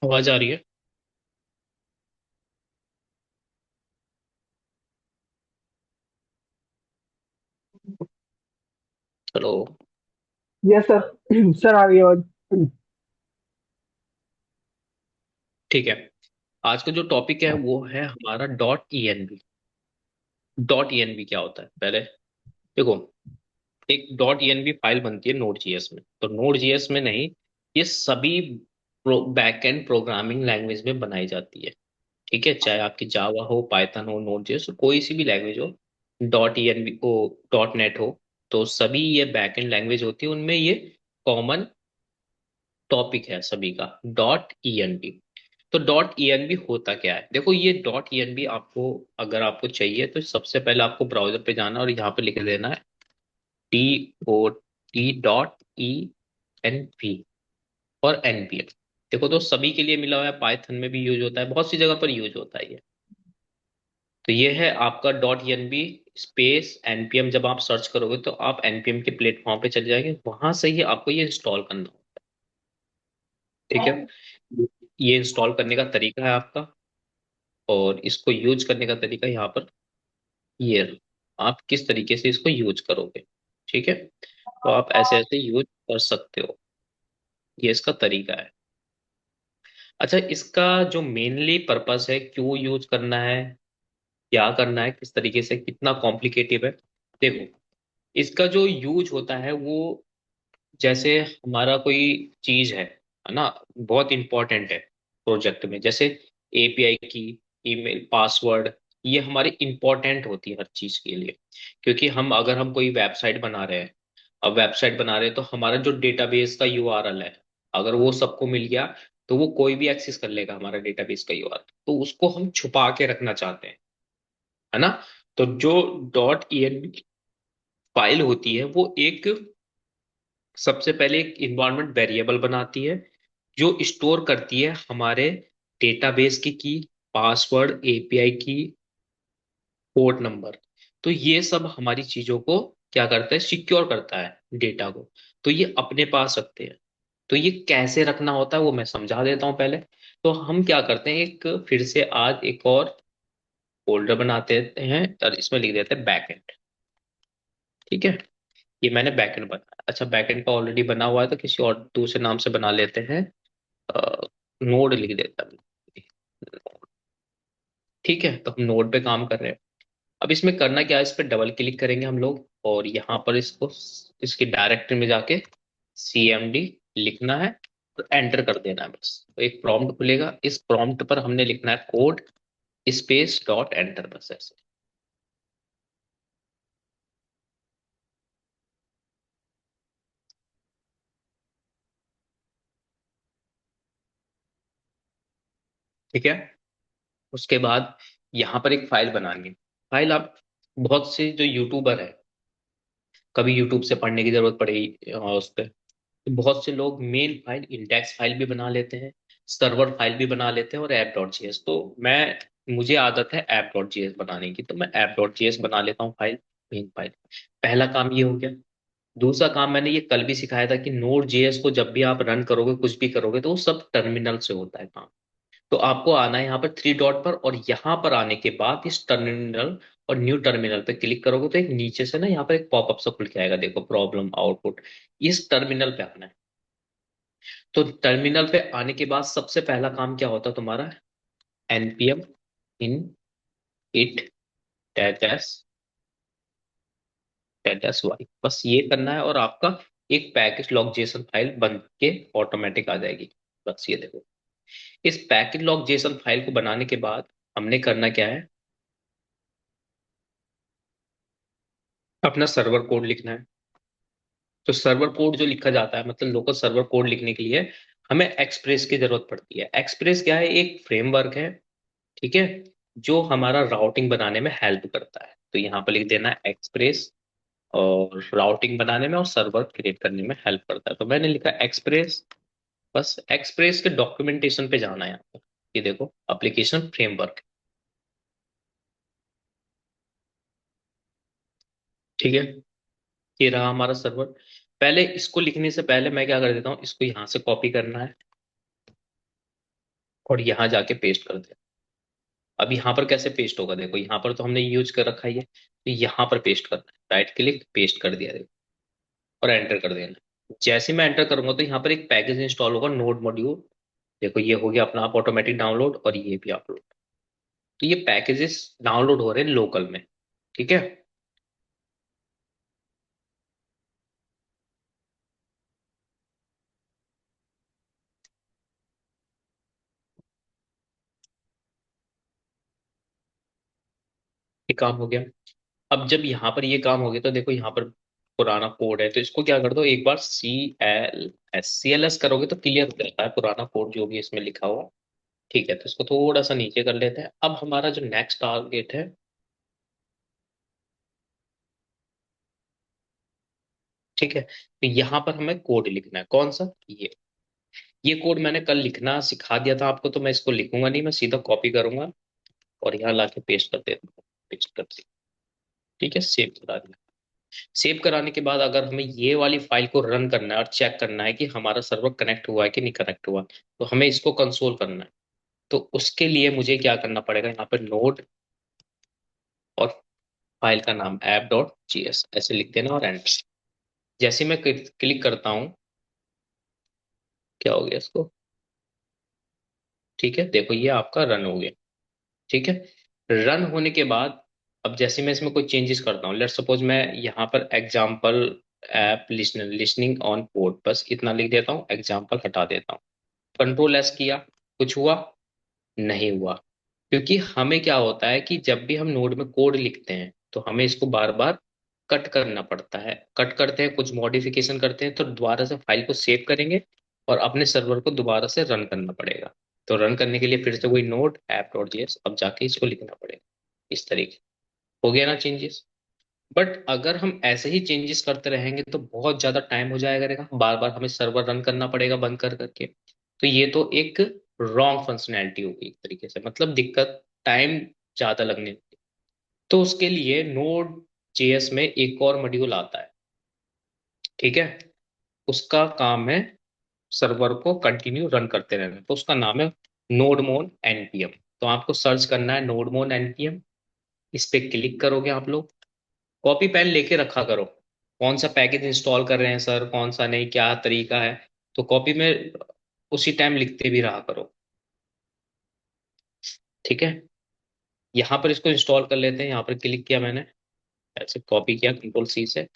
आवाज आ रही है। चलो। Yes sir. सर आ गई आवाज। ठीक है। आज का जो टॉपिक है वो है हमारा .env। .env क्या होता है पहले देखो। एक .env फाइल बनती है नोड जीएस में, तो नोड जीएस में नहीं, ये सभी बैकएंड प्रोग्रामिंग लैंग्वेज में बनाई जाती है। ठीक है, चाहे आपकी जावा हो, पाइथन हो, नोड जेएस हो, कोई सी भी लैंग्वेज हो, .env हो, .नेट हो, तो सभी ये बैकएंड लैंग्वेज होती है, उनमें ये कॉमन टॉपिक है सभी का। .env। तो .env होता क्या है, देखो ये .env आपको, अगर आपको चाहिए तो सबसे पहले आपको ब्राउजर पे जाना और यहाँ पे लिख देना है .dot.env और npm। देखो तो सभी के लिए मिला हुआ है, पाइथन में भी यूज होता है, बहुत सी जगह पर यूज होता है ये। तो ये है आपका .env स्पेस npm। जब आप सर्च करोगे तो आप npm के प्लेटफॉर्म पे चले जाएंगे, वहां से ही आपको ये इंस्टॉल करना होगा। ठीक है, ये इंस्टॉल करने का तरीका है आपका, और इसको यूज करने का तरीका यहाँ पर ये रहा। आप किस तरीके से इसको यूज करोगे। ठीक है, तो आप ऐसे ऐसे यूज कर सकते हो, ये इसका तरीका है। अच्छा, इसका जो मेनली पर्पस है, क्यों यूज करना है, क्या करना है, किस तरीके से, कितना कॉम्प्लिकेटिव है, देखो। इसका जो यूज होता है वो, जैसे हमारा कोई चीज है ना, बहुत इंपॉर्टेंट है प्रोजेक्ट में, जैसे एपीआई की, ईमेल, पासवर्ड, ये हमारी इंपॉर्टेंट होती है हर चीज के लिए। क्योंकि हम, अगर हम कोई वेबसाइट बना रहे हैं, अब वेबसाइट बना रहे हैं तो हमारा जो डेटाबेस का यूआरएल है, अगर वो सबको मिल गया तो वो कोई भी एक्सेस कर लेगा हमारा डेटाबेस का यूआरएल, तो उसको हम छुपा के रखना चाहते हैं, है ना। तो जो .env फाइल होती है वो एक, सबसे पहले एक इन्वायरमेंट वेरिएबल बनाती है, जो स्टोर करती है हमारे डेटाबेस की पासवर्ड, एपीआई की, पोर्ट नंबर। तो ये सब हमारी चीजों को क्या करता है, सिक्योर करता है डेटा को। तो ये अपने पास रखते हैं। तो ये कैसे रखना होता है वो मैं समझा देता हूँ पहले। तो हम क्या करते हैं, एक फिर से आज एक और फोल्डर बनाते हैं और इसमें लिख देते हैं बैकएंड। ठीक है, ये मैंने बैकएंड बनाया। अच्छा, बैकएंड का ऑलरेडी बना हुआ है तो किसी और दूसरे नाम से बना लेते हैं। नोड लिख देता हूँ। ठीक है, तो हम नोड पे काम कर रहे हैं। अब इसमें करना क्या है, इस पे डबल क्लिक करेंगे हम लोग और यहाँ पर इसको, इसकी डायरेक्टरी में जाके cmd लिखना है और एंटर कर देना है बस। तो एक प्रॉम्प्ट खुलेगा, इस प्रॉम्प्ट पर हमने लिखना है कोड स्पेस डॉट एंटर, बस ऐसे। ठीक है, उसके बाद यहाँ पर एक फाइल बनानी है। फाइल आप, बहुत से जो यूट्यूबर है, कभी यूट्यूब से पढ़ने की जरूरत पड़ेगी उस पर, तो बहुत से लोग मेन फाइल, इंडेक्स फाइल भी बना लेते हैं, सर्वर फाइल भी बना लेते हैं और ऐप डॉट जी एस। तो मैं, मुझे आदत है ऐप डॉट जी एस बनाने की, तो मैं ऐप डॉट जी एस बना लेता हूँ फाइल, मेन फाइल। पहला काम ये हो गया। दूसरा काम, मैंने ये कल भी सिखाया था कि नोड जेएस को जब भी आप रन करोगे, कुछ भी करोगे, तो वो सब टर्मिनल से होता है काम। तो आपको आना है यहाँ पर थ्री डॉट पर, और यहाँ पर आने के बाद इस टर्मिनल और न्यू टर्मिनल पे क्लिक करोगे तो एक नीचे से ना यहाँ पर एक पॉपअप सा खुल के आएगा, देखो प्रॉब्लम आउटपुट। इस टर्मिनल पे आना है। तो टर्मिनल पे आने के बाद सबसे पहला काम क्या होता है तुम्हारा, npm in it dash dash y, बस ये करना है और आपका एक पैकेज लॉग जेसन फाइल बन के ऑटोमेटिक आ जाएगी। बस ये देखो, इस पैकेज लॉग जेसन फाइल को बनाने के बाद हमने करना क्या है, अपना सर्वर कोड लिखना है। तो सर्वर कोड जो लिखा जाता है, मतलब लोकल सर्वर कोड लिखने के लिए हमें एक्सप्रेस की जरूरत पड़ती है। एक्सप्रेस क्या है, एक फ्रेमवर्क है। ठीक है, जो हमारा राउटिंग बनाने में हेल्प करता है। तो यहाँ पर लिख देना है एक्सप्रेस, और राउटिंग बनाने में और सर्वर क्रिएट करने में हेल्प करता है, तो मैंने लिखा एक्सप्रेस। बस एक्सप्रेस के डॉक्यूमेंटेशन पे जाना है यहाँ पर। ये देखो एप्लीकेशन फ्रेमवर्क। ठीक है, ये रहा हमारा सर्वर। पहले इसको लिखने से पहले मैं क्या कर देता हूँ, इसको यहाँ से कॉपी करना है। और यहाँ जाके पेस्ट कर देना। अब यहाँ पर कैसे पेस्ट होगा, देखो यहाँ पर तो हमने यूज कर रखा ही है, तो यहाँ पर पेस्ट करना है, राइट क्लिक पेस्ट कर दिया, देखो, और एंटर कर देना। जैसे मैं एंटर करूंगा तो यहाँ पर एक पैकेज इंस्टॉल होगा, नोड मॉड्यूल। देखो ये हो गया अपना आप ऑटोमेटिक डाउनलोड, और ये भी अपलोड। तो ये पैकेजेस डाउनलोड हो रहे हैं लोकल में। ठीक है। ये काम हो गया। अब जब यहाँ पर ये काम हो गया तो देखो यहाँ पर पुराना कोड है, तो इसको क्या कर दो, एक बार CLS करोगे तो क्लियर हो जाता है पुराना कोड जो भी इसमें लिखा हुआ। ठीक है, तो इसको थोड़ा सा नीचे कर लेते हैं। अब हमारा जो नेक्स्ट टारगेट है, ठीक है, तो यहाँ पर हमें कोड लिखना है, कौन सा, ये कोड मैंने कल लिखना सिखा दिया था आपको, तो मैं इसको लिखूंगा नहीं, मैं सीधा कॉपी करूंगा और यहाँ लाके पेस्ट कर देता हूँ। पेस्ट कर दिया। ठीक है, सेव करा दिया। सेव कराने के बाद अगर हमें ये वाली फाइल को रन करना है और चेक करना है कि हमारा सर्वर कनेक्ट हुआ है कि नहीं कनेक्ट हुआ, तो हमें इसको कंसोल करना है। तो उसके लिए मुझे क्या करना पड़ेगा, यहाँ पे नोड और फाइल का नाम app.js ऐसे लिख देना और एंटर। जैसे मैं क्लिक करता हूँ, क्या हो गया इसको, ठीक है, देखो ये आपका रन हो गया। ठीक है। रन होने के बाद अब जैसे मैं इसमें कोई चेंजेस करता हूँ, लेट्स सपोज मैं यहाँ पर example app listening on port, बस इतना लिख देता हूँ, एग्जाम्पल हटा देता हूँ। कंट्रोल S किया, कुछ हुआ, नहीं हुआ। क्योंकि हमें क्या होता है कि जब भी हम नोड में कोड लिखते हैं तो हमें इसको बार बार कट करना पड़ता है, कट करते हैं, कुछ मॉडिफिकेशन करते हैं, तो दोबारा से फाइल को सेव करेंगे और अपने सर्वर को दोबारा से रन करना पड़ेगा। तो रन करने के लिए फिर से वही नोड app.js, अब जाके इसको लिखना पड़ेगा इस तरीके। हो गया ना चेंजेस। बट अगर हम ऐसे ही चेंजेस करते रहेंगे तो बहुत ज्यादा टाइम हो जाएगा रहेगा, बार बार हमें सर्वर रन करना पड़ेगा बंद कर करके। तो ये तो एक रॉन्ग फंक्शनैलिटी होगी एक तरीके से, मतलब दिक्कत, टाइम ज्यादा लगने लगी। तो उसके लिए नोड जेएस में एक और मॉड्यूल आता है। ठीक है। उसका काम है सर्वर को कंटिन्यू रन करते रहना, तो उसका नाम है नोडमोन एनपीएम। तो आपको सर्च करना है नोडमोन एनपीएम, इस पे क्लिक करोगे आप लोग। कॉपी पेन लेके रखा करो, कौन सा पैकेज इंस्टॉल कर रहे हैं सर, कौन सा नहीं, क्या तरीका है, तो कॉपी में उसी टाइम लिखते भी रहा करो। ठीक है। यहाँ पर इसको इंस्टॉल कर लेते हैं, यहाँ पर क्लिक किया मैंने, ऐसे कॉपी किया कंट्रोल C से।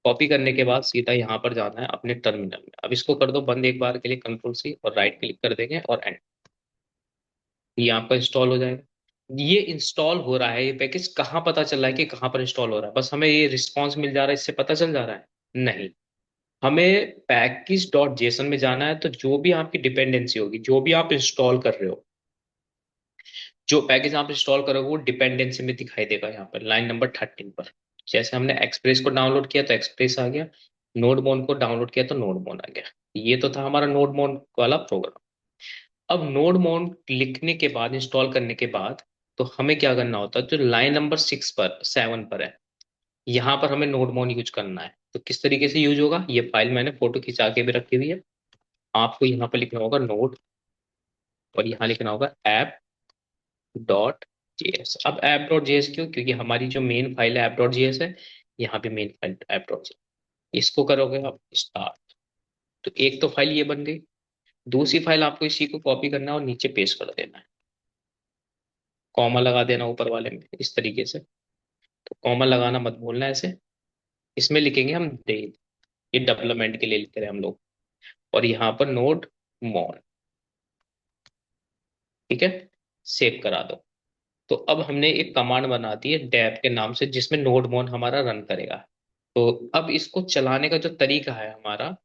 कॉपी करने के बाद सीधा यहाँ पर जाना है अपने टर्मिनल में, अब इसको कर दो बंद एक बार के लिए, कंट्रोल C और राइट क्लिक कर देंगे और एंड। ये आपका इंस्टॉल हो जाएगा। ये इंस्टॉल हो रहा है, ये पैकेज कहाँ पता चल रहा है कि कहाँ पर इंस्टॉल हो रहा है, बस हमें ये रिस्पॉन्स मिल जा रहा है इससे पता चल जा रहा है, नहीं। हमें पैकेज.json में जाना है, तो जो भी आपकी डिपेंडेंसी होगी, जो भी आप इंस्टॉल कर रहे हो, जो पैकेज आप इंस्टॉल करोगे वो डिपेंडेंसी में दिखाई देगा यहाँ पर लाइन नंबर 13 पर। जैसे हमने एक्सप्रेस को डाउनलोड किया तो एक्सप्रेस आ गया, नोडमोन को डाउनलोड किया तो नोडमोन आ गया। ये तो था हमारा नोडमोन वाला प्रोग्राम। अब नोडमोन लिखने के बाद, इंस्टॉल करने के बाद, तो हमें क्या करना होता है, जो लाइन नंबर 7 पर है, यहाँ पर हमें नोडमोन यूज करना है। तो किस तरीके से यूज होगा, ये फाइल मैंने फोटो खिंचा के भी रखी हुई है। आपको यहाँ पर लिखना होगा नोड, और यहाँ लिखना होगा app.js। अब app.js क्यों, क्योंकि हमारी जो मेन फाइल है app.js है, यहाँ पे मेन फाइल app.js। इसको करोगे आप स्टार्ट, तो एक तो फाइल ये बन गई। दूसरी फाइल आपको इसी को कॉपी करना है और नीचे पेस्ट कर देना है, कॉमा लगा देना ऊपर वाले में इस तरीके से। तो कॉमा लगाना मत भूलना ऐसे। इसमें लिखेंगे हम दे, ये डेवलपमेंट के लिए लिख रहे हैं हम लोग, और यहाँ पर नोड मॉन। ठीक है, सेव करा दो। तो अब हमने एक कमांड बना दी है डेप के नाम से, जिसमें नोड मोन हमारा रन करेगा। तो अब इसको चलाने का जो तरीका है हमारा,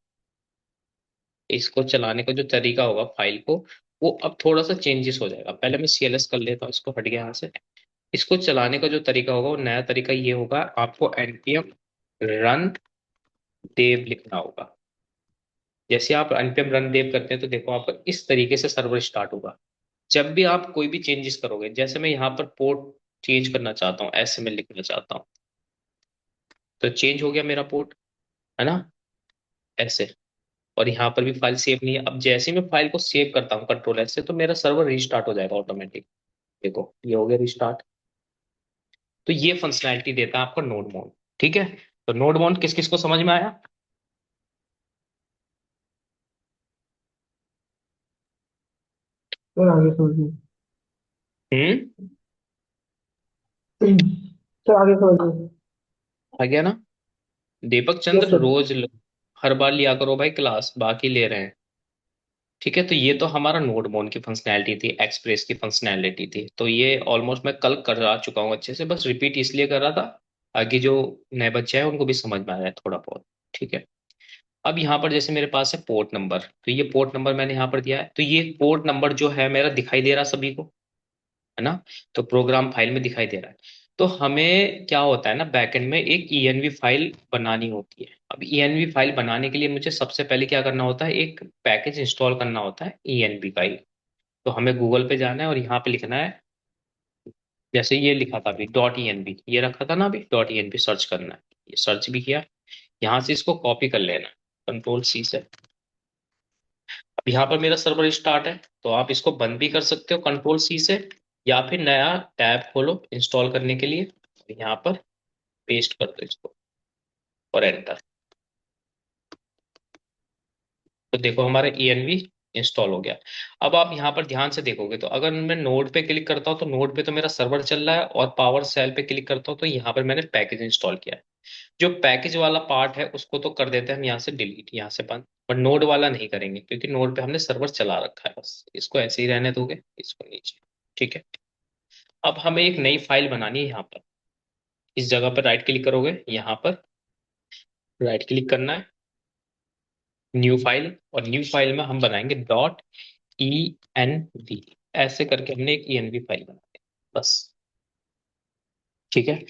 इसको चलाने का जो तरीका होगा फाइल को, वो अब थोड़ा सा चेंजेस हो जाएगा। पहले मैं CLS कर लेता हूँ, इसको हट गया यहाँ से। इसको चलाने का जो तरीका होगा, वो नया तरीका ये होगा, आपको npm रन देव लिखना होगा। जैसे आप npm रन देव करते हैं तो देखो आपका इस तरीके से सर्वर स्टार्ट होगा। जब भी आप कोई भी चेंजेस करोगे, जैसे मैं यहाँ पर पोर्ट चेंज करना चाहता हूँ, ऐसे में लिखना चाहता हूँ, तो चेंज हो गया मेरा पोर्ट, है ना, ऐसे। और यहाँ पर भी फाइल सेव नहीं है। अब जैसे ही मैं फाइल को सेव करता हूँ कंट्रोल एस से, तो मेरा सर्वर रीस्टार्ट हो जाएगा ऑटोमेटिक। देखो ये हो गया रिस्टार्ट। तो ये फंक्शनैलिटी देता है आपका नोड मोड। ठीक है। तो नोड मोड किस किस को समझ में आया? सर आगे समझिए। हम्म। सर आगे समझिए। आ गया ना? दीपक यस चंद्र सर। रोज हर बार लिया करो भाई क्लास, बाकी ले रहे हैं। ठीक है। तो ये तो हमारा नोड मोड की फंक्शनैलिटी थी, एक्सप्रेस की फंक्शनैलिटी थी। तो ये ऑलमोस्ट मैं कल करा चुका हूँ अच्छे से, बस रिपीट इसलिए कर रहा था आगे जो नए बच्चे हैं उनको भी समझ में आ जाए थोड़ा बहुत। ठीक है। अब यहाँ पर जैसे मेरे पास है पोर्ट नंबर, तो ये पोर्ट नंबर मैंने यहाँ पर दिया है। तो ये पोर्ट नंबर जो है मेरा दिखाई दे रहा सभी को, है ना? तो प्रोग्राम फाइल में दिखाई दे रहा है। तो हमें क्या होता है ना, बैकएंड में एक ईएनवी फाइल बनानी होती है। अब ईएनवी फाइल बनाने के लिए मुझे सबसे पहले क्या करना होता है, एक पैकेज इंस्टॉल करना होता है ईएनवी फाइल। तो हमें गूगल पे जाना है और यहाँ पे लिखना है, जैसे ये लिखा था अभी डॉट ईएनवी, ये रखा था ना अभी, डॉट ईएनवी सर्च करना है। ये सर्च भी किया। यहाँ से इसको कॉपी कर लेना है कंट्रोल सी से। अब यहाँ पर मेरा सर्वर स्टार्ट है, तो आप इसको बंद भी कर सकते हो कंट्रोल सी से, या फिर नया टैब खोलो इंस्टॉल करने के लिए। यहाँ पर पेस्ट कर दो इसको और एंटर। तो देखो हमारा ईएनवी इंस्टॉल हो गया। अब आप यहाँ पर ध्यान से देखोगे तो अगर मैं नोड पे क्लिक करता हूँ तो नोड पे तो मेरा सर्वर चल रहा है, और पावर सेल पे क्लिक करता हूँ तो यहाँ पर मैंने पैकेज इंस्टॉल किया है। जो पैकेज वाला पार्ट है उसको तो कर देते हैं हम यहाँ से डिलीट, यहाँ से बंद। पर नोड वाला नहीं करेंगे क्योंकि नोड पे हमने सर्वर चला रखा है, बस इसको ऐसे ही रहने दोगे, इसको नीचे। ठीक है। अब हमें एक नई फाइल बनानी है। यहाँ पर इस जगह पर राइट क्लिक करोगे, यहाँ पर राइट क्लिक करना है, न्यू फाइल। और न्यू फाइल में हम बनाएंगे डॉट ई एन वी। ऐसे करके हमने एक ईएनवी फाइल बना दी बस। ठीक है।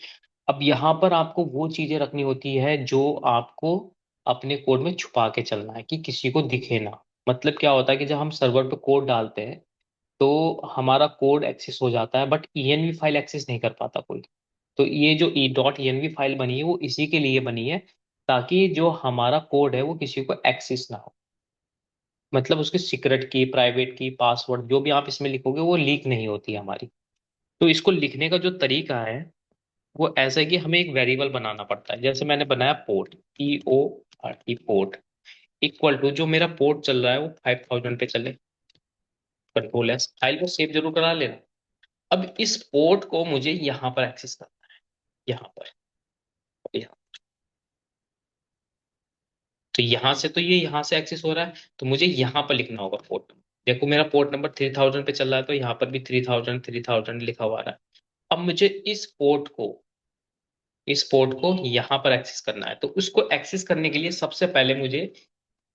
अब यहाँ पर आपको वो चीजें रखनी होती है जो आपको अपने कोड में छुपा के चलना है कि किसी को दिखे ना। मतलब क्या होता है कि जब हम सर्वर पे कोड डालते हैं तो हमारा कोड एक्सेस हो जाता है, बट ईएनवी फाइल एक्सेस नहीं कर पाता कोई। तो ये जो ई डॉट ईएनवी फाइल बनी है वो इसी के लिए बनी है, ताकि जो हमारा कोड है वो किसी को एक्सेस ना हो। मतलब उसकी सीक्रेट की, प्राइवेट की, पासवर्ड जो भी आप इसमें लिखोगे वो लीक नहीं होती है हमारी। तो इसको लिखने का जो तरीका है वो ऐसा है कि हमें एक वेरिएबल बनाना पड़ता है। जैसे मैंने बनाया port, PORT, port equal to जो मेरा पोर्ट चल रहा है वो 5000 पे चले। कंट्रोल एस, फाइल को सेव जरूर करा लेना। अब इस पोर्ट को मुझे यहाँ पर एक्सेस करना है, यहाँ पर, यहाँ। तो यहाँ से तो ये यहाँ से एक्सेस हो रहा है, तो मुझे यहाँ पर लिखना होगा पोर्ट। देखो मेरा पोर्ट नंबर 3000 पे चल रहा है, तो यहाँ पर भी 3000 लिखा हुआ रहा है। अब मुझे इस पोर्ट को यहाँ पर एक्सेस करना है। तो उसको एक्सेस करने के लिए सबसे पहले मुझे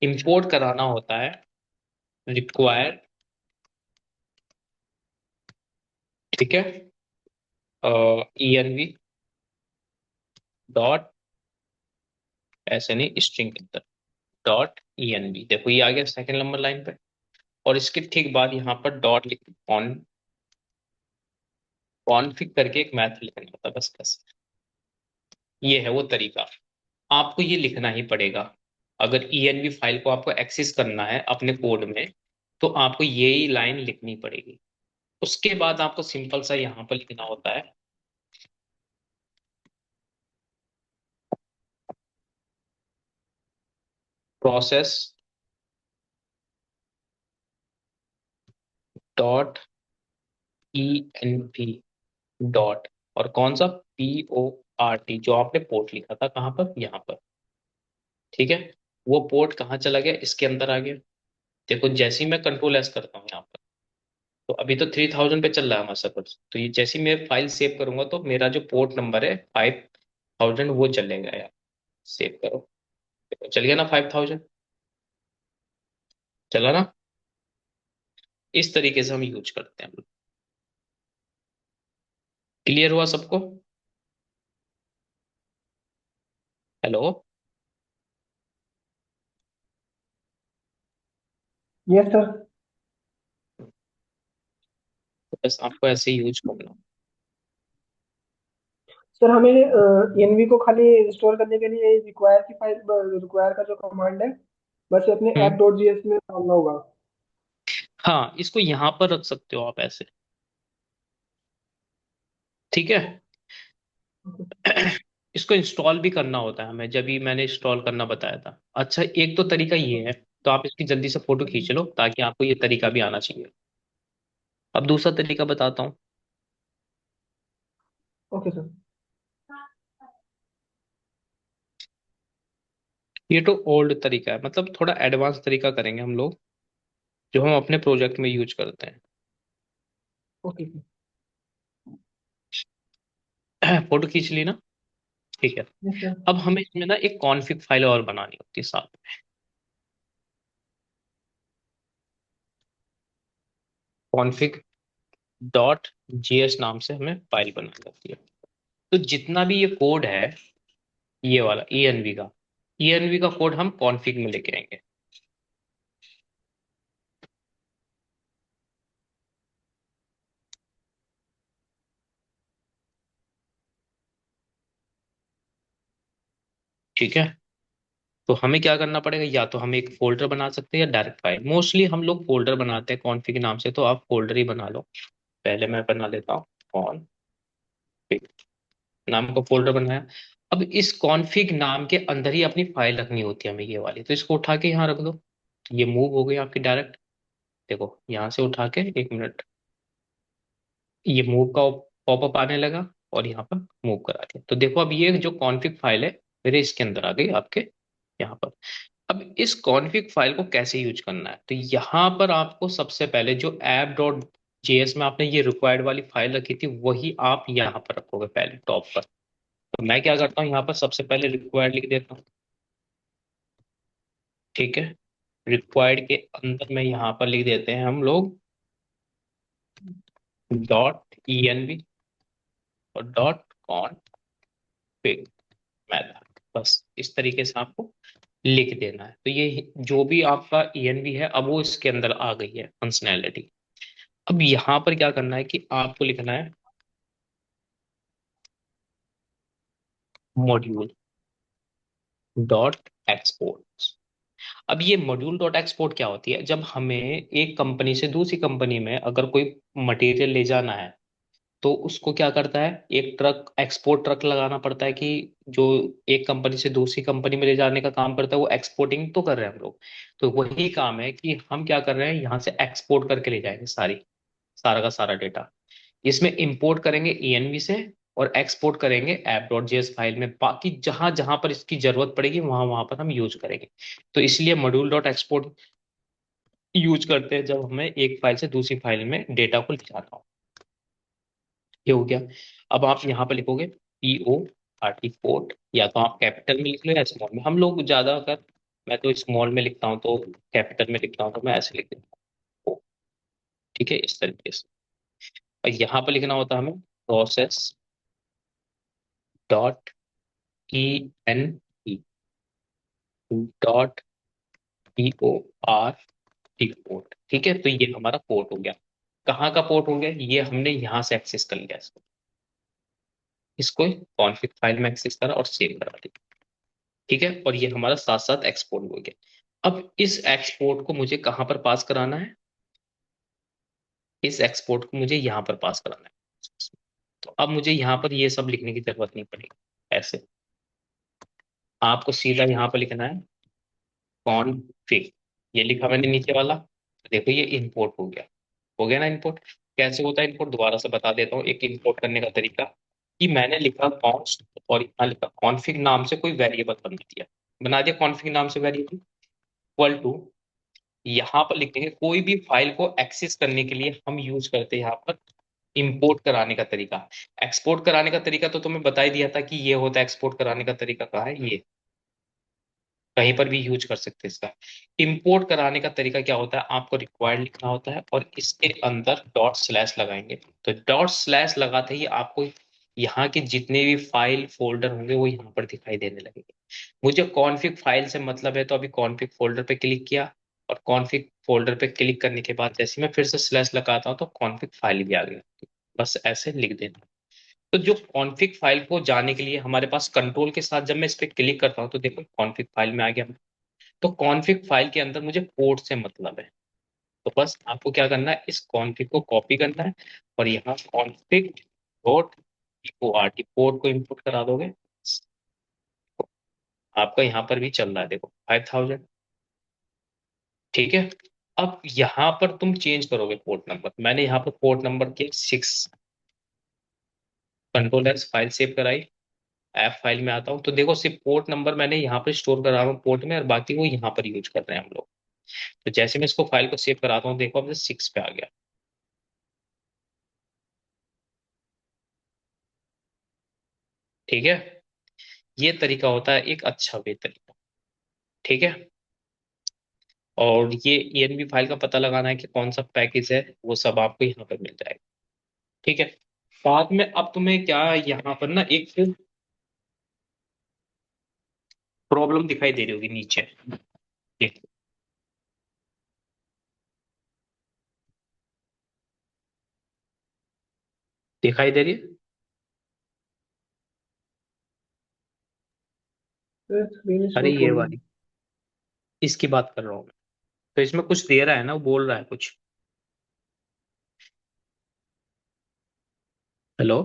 इंपोर्ट कराना होता है रिक्वायर। ठीक है। ENV डॉट, ऐसे नहीं स्ट्रिंग के अंदर, डॉट ENV। देखो ये आ गया सेकंड नंबर लाइन पे। और इसके ठीक बाद यहाँ पर डॉट लिख, कॉन्फ़िग करके एक मैथड लिखना होता है बस बस। ये है वो तरीका। आपको ये लिखना ही पड़ेगा। अगर ENV फाइल को आपको एक्सेस करना है अपने कोड में, तो आपको यही लाइन लिखनी पड़ेगी। उसके बाद आपको सिंपल सा यहाँ पर लिखना होता है प्रोसेस डॉट ENV डॉट, और कौन सा, PORT, जो आपने पोर्ट लिखा था कहाँ पर, यहाँ पर। ठीक है। वो पोर्ट कहाँ चला गया, इसके अंदर आ गया। देखो जैसे ही मैं कंट्रोल एस करता हूँ यहाँ पर, तो अभी तो 3000 पे चल रहा है हमारा सर्वर। तो ये जैसे ही मैं फाइल सेव करूंगा तो मेरा जो पोर्ट नंबर है 5000 वो चलेगा यार। सेव करो। देखो, चल गया ना 5000, चला ना? इस तरीके से हम यूज करते हैं। क्लियर हुआ सबको? हेलो? Yes sir. तो बस आपको ऐसे ही यूज करना। सर हमें एनवी को खाली इंस्टॉल करने के लिए रिक्वायर की फाइल, रिक्वायर का जो कमांड है बस अपने ऐप हम्म। डॉट जीएस में डालना होगा। हाँ, इसको यहाँ पर रख सकते हो आप ऐसे। ठीक है। ओके। इसको इंस्टॉल भी करना होता है हमें, जब भी मैंने इंस्टॉल करना बताया था। अच्छा, एक तो तरीका ये है, तो आप इसकी जल्दी से फोटो खींच लो ताकि आपको ये तरीका भी आना चाहिए। अब दूसरा तरीका बताता हूँ। Okay sir. ये तो ओल्ड तरीका है, मतलब थोड़ा एडवांस तरीका करेंगे हम लोग, जो हम अपने प्रोजेक्ट में यूज करते ओके सर। हैं। फोटो खींच ली ना? ठीक है। Yes sir. अब हमें इसमें ना एक कॉन्फ़िग फाइल और बनानी होती है साथ में। कॉन्फ़िग डॉट जीएस नाम से हमें फाइल बनानी होती है। तो जितना भी ये कोड है, ये वाला ENV का, ENV का कोड हम कॉन्फ़िग में लेके आएंगे। ठीक है। तो हमें क्या करना पड़ेगा, या तो हम एक फोल्डर बना सकते हैं या डायरेक्ट फाइल। मोस्टली हम लोग फोल्डर बनाते हैं कॉन्फ़िग नाम से, तो आप फोल्डर ही बना लो। पहले मैं बना लेता हूँ कॉन्फ़िग नाम का फोल्डर बनाया। अब इस कॉन्फ़िग नाम के अंदर ही अपनी फाइल रखनी होती है हमें, ये वाली। तो इसको उठा के यहाँ रख दो। ये मूव हो गई आपकी डायरेक्ट। देखो यहाँ से उठा के, एक मिनट, ये मूव का पॉपअप आने लगा और यहाँ पर मूव करा दिया। तो देखो अब ये जो कॉन्फ़िग फाइल है मेरे इसके अंदर आ गई आपके यहाँ पर। अब इस कॉन्फ़िग फाइल को कैसे यूज करना है, तो यहाँ पर आपको सबसे पहले जो ऐप डॉट जेएस में आपने ये रिक्वायर्ड वाली फाइल रखी थी, वही आप यहाँ पर रखोगे पहले टॉप पर। तो मैं क्या करता हूँ, यहाँ पर सबसे पहले रिक्वायर्ड लिख देता हूँ। ठीक है। रिक्वायर्ड के अंदर में यहाँ पर लिख देते हैं हम लोग डॉट ENV और डॉट कॉन्फ़िग मैथड। बस इस तरीके से आपको लिख देना है। तो ये जो भी आपका ENV है, अब वो इसके अंदर आ गई है फंक्शनैलिटी। अब यहाँ पर क्या करना है कि आपको लिखना है मॉड्यूल डॉट एक्सपोर्ट। अब ये मॉड्यूल डॉट एक्सपोर्ट क्या होती है, जब हमें एक कंपनी से दूसरी कंपनी में अगर कोई मटेरियल ले जाना है, तो उसको क्या करता है, एक ट्रक, एक्सपोर्ट ट्रक लगाना पड़ता है कि जो एक कंपनी से दूसरी कंपनी में ले जाने का काम करता है, वो एक्सपोर्टिंग तो कर रहे हैं हम लोग। तो वही काम है कि हम क्या कर रहे हैं, यहाँ से एक्सपोर्ट करके ले जाएंगे सारा का सारा डेटा। इसमें इंपोर्ट करेंगे ENV से और एक्सपोर्ट करेंगे ऐप डॉट जेएस फाइल में। बाकी जहां जहां पर इसकी जरूरत पड़ेगी वहां वहां पर हम यूज करेंगे। तो इसलिए मॉड्यूल डॉट एक्सपोर्ट यूज करते हैं जब हमें एक फाइल से दूसरी फाइल में डेटा को ले जाना हो। ये हो गया। अब आप यहाँ पर लिखोगे PORT पोर्ट, या तो आप कैपिटल में लिख लो या स्मॉल में। हम लोग ज्यादा अगर, मैं तो स्मॉल में लिखता हूँ, तो कैपिटल में लिखता हूँ, तो मैं ऐसे लिख देता हूँ। ठीक है, इस तरीके से। और यहाँ पर लिखना होता है हमें process dot ENE dot PORT port. ठीक है, तो ये हमारा पोर्ट हो गया। कहाँ का पोर्ट हो गया, ये हमने यहाँ से एक्सेस कर लिया इसको। इसको कॉन्फ़िग फाइल में एक्सेस करा और सेव करा दिया। ठीक है, और ये हमारा साथ साथ एक्सपोर्ट हो गया। अब इस एक्सपोर्ट को मुझे कहाँ पर पास कराना है, इस एक्सपोर्ट को मुझे यहाँ पर पास कराना है। तो अब मुझे यहाँ पर ये सब लिखने की जरूरत नहीं पड़ेगी। ऐसे आपको सीधा यहाँ पर लिखना है कॉन्फ़िग। ये लिखा मैंने नीचे वाला, तो देखो ये इंपोर्ट हो गया। हो गया ना इंपोर्ट। कैसे होता है इंपोर्ट, दोबारा से बता देता हूँ एक इंपोर्ट करने का तरीका। कि मैंने लिखा कॉन्स्ट और यहाँ लिखा कॉन्फ़िग नाम से कोई वेरिएबल बना दिया कॉन्फ़िग नाम से वेरिएबल, इक्वल टू, यहाँ पर लिखेंगे कोई भी फाइल को एक्सेस करने के लिए हम यूज करते हैं यहाँ पर इंपोर्ट कराने का तरीका। एक्सपोर्ट कराने का तरीका तो तुम्हें बता ही दिया था कि ये होता है। एक्सपोर्ट कराने का तरीका कहाँ है, ये कहीं पर भी यूज कर सकते हैं इसका। इंपोर्ट कराने का तरीका क्या होता है, आपको रिक्वायर्ड लिखना होता है और इसके अंदर डॉट स्लैश लगाएंगे। तो डॉट स्लैश लगाते ही आपको यहाँ के जितने भी फाइल फोल्डर होंगे वो यहाँ पर दिखाई देने लगेंगे। मुझे कॉन्फ़िग फाइल से मतलब है, तो अभी कॉन्फ़िग फोल्डर पे क्लिक किया, और कॉन्फ़िग फोल्डर पे क्लिक करने के बाद जैसे मैं फिर से स्लैश लगाता हूँ तो कॉन्फ़िग फाइल भी आ गई। बस ऐसे लिख देना। तो जो कॉन्फ़िग फाइल को जाने के लिए हमारे पास कंट्रोल के साथ जब मैं इस पे क्लिक करता हूँ, तो देखो कॉन्फ़िग फाइल में आ गया। तो कॉन्फ़िग फाइल के अंदर मुझे पोर्ट से मतलब है। तो बस आपको क्या करना है, इस कॉन्फ़िग को कॉपी करना है और यहाँ कॉन्फ़िग डॉट पोर्ट को इंपोर्ट करा दोगे। आपका यहाँ पर भी चल रहा है, देखो 5000। ठीक है। अब यहाँ पर तुम चेंज करोगे पोर्ट नंबर। मैंने यहाँ पर पोर्ट नंबर किया 6। कंट्रोल S, फाइल सेव कराई। ऐप फाइल में आता हूँ तो देखो सिर्फ पोर्ट नंबर मैंने यहाँ पर स्टोर करा रहा हूँ पोर्ट में, और बाकी वो यहाँ पर यूज कर रहे हैं हम लोग। तो जैसे मैं इसको फाइल को सेव कराता हूँ, देखो अब 6 पे आ गया। ठीक है। ये तरीका होता है एक अच्छा वे तरीका। ठीक है। और ये ENB फाइल का पता लगाना है कि कौन सा पैकेज है, वो सब आपको यहाँ पर मिल जाएगा। ठीक है। बाद में अब तुम्हें क्या यहाँ पर ना एक प्रॉब्लम दिखाई दे रही होगी नीचे। देख, दिखाई दे रही है। तो स्क्रीन अरे शो ये हो रही है। वाली, इसकी बात कर रहा हूँ मैं। तो इसमें कुछ दे रहा है ना, वो बोल रहा है कुछ। हेलो।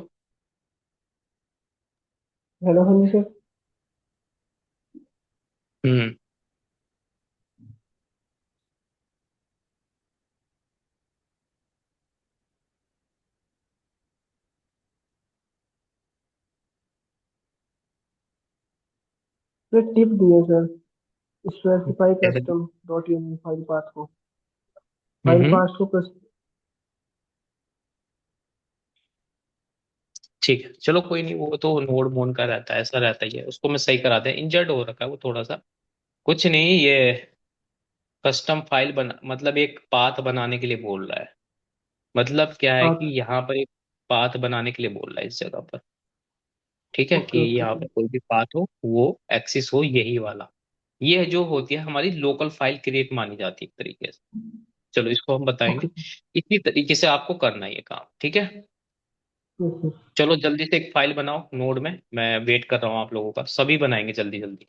हेलो, हाँ जी सर। हम्म। सर टिप दिए सर, स्पेसिफाई कैसे? Custom dot in file path को, फाइल हम्म। पाथ को ठीक है, चलो कोई नहीं, वो तो नोड मोड का रहता है, ऐसा रहता ही है, उसको मैं सही करा दे। इंजर्ड हो रखा है वो थोड़ा सा। कुछ नहीं, ये कस्टम फाइल बना मतलब एक पाथ बनाने के लिए बोल रहा है। मतलब क्या है कि पाथ। यहाँ पर एक पाथ बनाने के लिए बोल रहा है इस जगह पर। ठीक है, कि ओके ओके यहाँ ओके पर कोई भी पाथ हो वो एक्सिस हो यही वाला। ये जो होती है हमारी लोकल फाइल क्रिएट मानी जाती है एक तरीके से। चलो इसको हम ओके। बताएंगे। इसी तरीके से आपको करना है ये काम। ठीक है। Yes sir. चलो जल्दी से एक फाइल बनाओ नोड में, मैं वेट कर रहा हूँ आप लोगों का, सभी बनाएंगे जल्दी जल्दी।